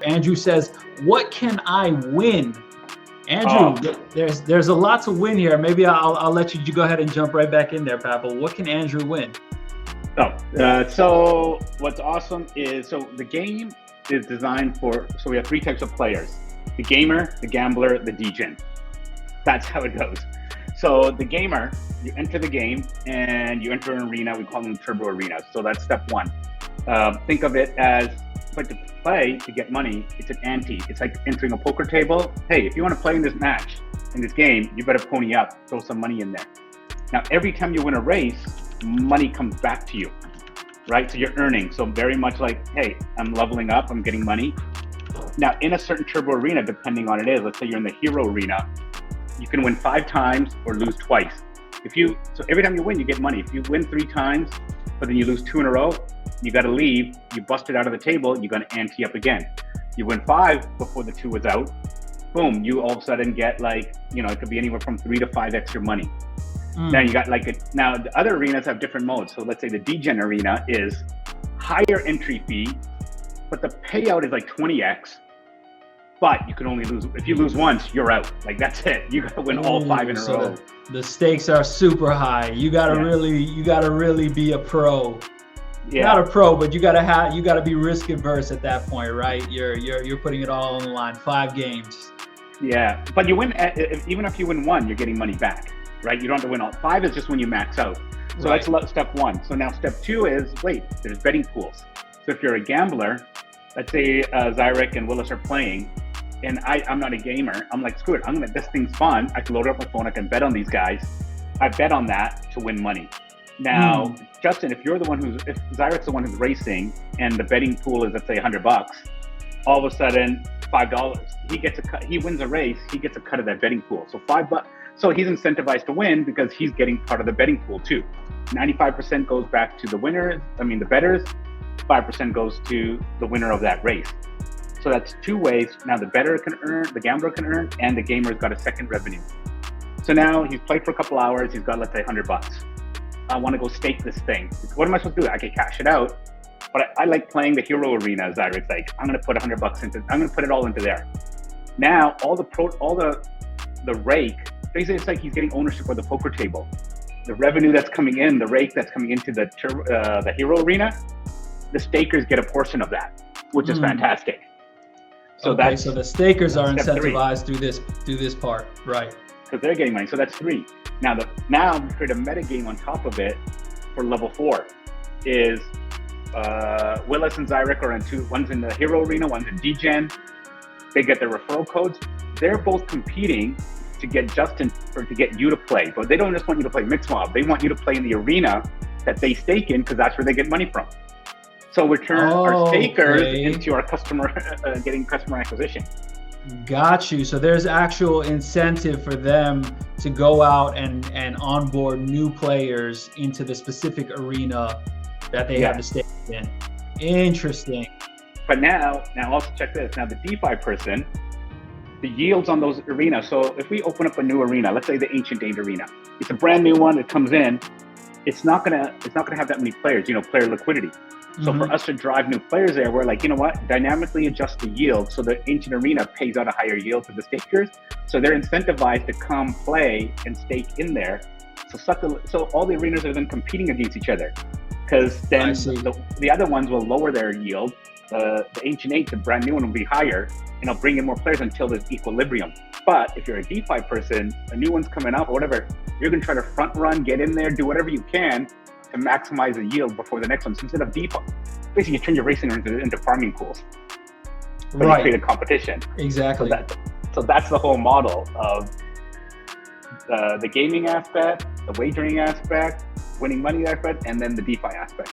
Andrew says, "What can I win?" Andrew, Oh, there's a lot to win here. Maybe I'll let you go ahead and jump right back in there, Pavel. What can Andrew win? so what's awesome is, so the game is designed for, so we have three types of players: the gamer, the gambler, the degen. That's how it goes. So the gamer, you enter the game and you enter an arena. We call them turbo arenas. So that's step one. Think of it as, but to play to get money, it's an ante. It's like entering a poker table. Hey, if you want to play in this match, in this game, you better pony up, throw some money in there. Now, every time you win a race, money comes back to you, right? So you're earning. So very much like, hey, I'm leveling up, I'm getting money. Now, in a certain turbo arena, depending on it is, let's say you're in the hero arena, you can win 5 times or lose twice. So every time you win, you get money. If you win 3 times, but then you lose 2 in a row, you got to leave. You bust it out of the table. You're going to ante up again. You win 5 before the 2 was out. Boom! You all of a sudden get, like, it could be anywhere from 3 to 5 extra money. Now you got now the other arenas have different modes. So let's say the degen arena is higher entry fee, but the payout is like 20x. But you can only lose, if you lose once, you're out. Like, that's it. You got to win all 5 in a row. The stakes are super high. You gotta really be a pro. Yeah. Not a pro, but you gotta be risk averse at that point, right? You're putting it all on the line. 5 games. Yeah, but you win, even if you win 1, you're getting money back, right? You don't have to win all 5. Is just when you max out. So Right. That's step 1. So now step 2 is, there's betting pools. So if you're a gambler, let's say Zyrek and Willis are playing, and I'm not a gamer. I'm like, screw it. This thing's fun. I can load up my phone. I can bet on these guys. I bet on that to win money. Now, Justin, if Zyrek's the one who's racing and the betting pool is, let's say, $100, all of a sudden $5, he gets a cut. He wins a race. He gets a cut of that betting pool. So $5. So he's incentivized to win because he's getting part of the betting pool too. 95% goes back to the winners. The bettors. 5% goes to the winner of that race. So that's 2 ways. Now the bettor can earn, the gambler can earn, and the gamer's got a second revenue. So now he's played for a couple hours. He's got, let's say, $100. I want to go stake this thing. What am I supposed to do? I can cash it out, but I like playing the hero arena. Zyrek's like, I'm going to put $100 into. I'm going to put it all into there. Now all the rake. Basically, it's like he's getting ownership of the poker table. The revenue that's coming in, the rake that's coming into the hero arena, the stakers get a portion of that, which is fantastic. So so the stakers are step 3. incentivized through this part, right? Because they're getting money. So that's 3. Now we create a meta game on top of it for level 4. Is Willis and Zyrek are in 2. One's in the hero arena, one's in degen. They get their referral codes. They're both competing to get Justin, or to get you to play. But they don't just want you to play Mixed Mob. They want you to play in the arena that they stake in, because that's where they get money from. So we turn our stakers into our getting customer acquisition. Got you. So there's actual incentive for them to go out and onboard new players into the specific arena that they have to stake in. Interesting. But now also check this. Now the DeFi person, the yields on those arenas. So if we open up a new arena, let's say the Ancient Age arena, it's a brand new one that comes in. It's not gonna have that many players. Player liquidity. So for us to drive new players there, we're like, you know what? Dynamically adjust the yield so the Ancient Arena pays out a higher yield to the stakers. So they're incentivized to come play and stake in there. So all the arenas are then competing against each other, because then the other ones will lower their yield. The Ancient Age, the brand new one, will be higher, and it'll bring in more players until there's equilibrium. But if you're a DeFi person, a new one's coming up or whatever, you're going to try to front run, get in there, do whatever you can to maximize the yield before the next one. So instead of DeFi, basically you turn your racing into farming pools. But you create a competition. Exactly. So that's the whole model of the gaming aspect, the wagering aspect, winning money aspect, and then the DeFi aspect.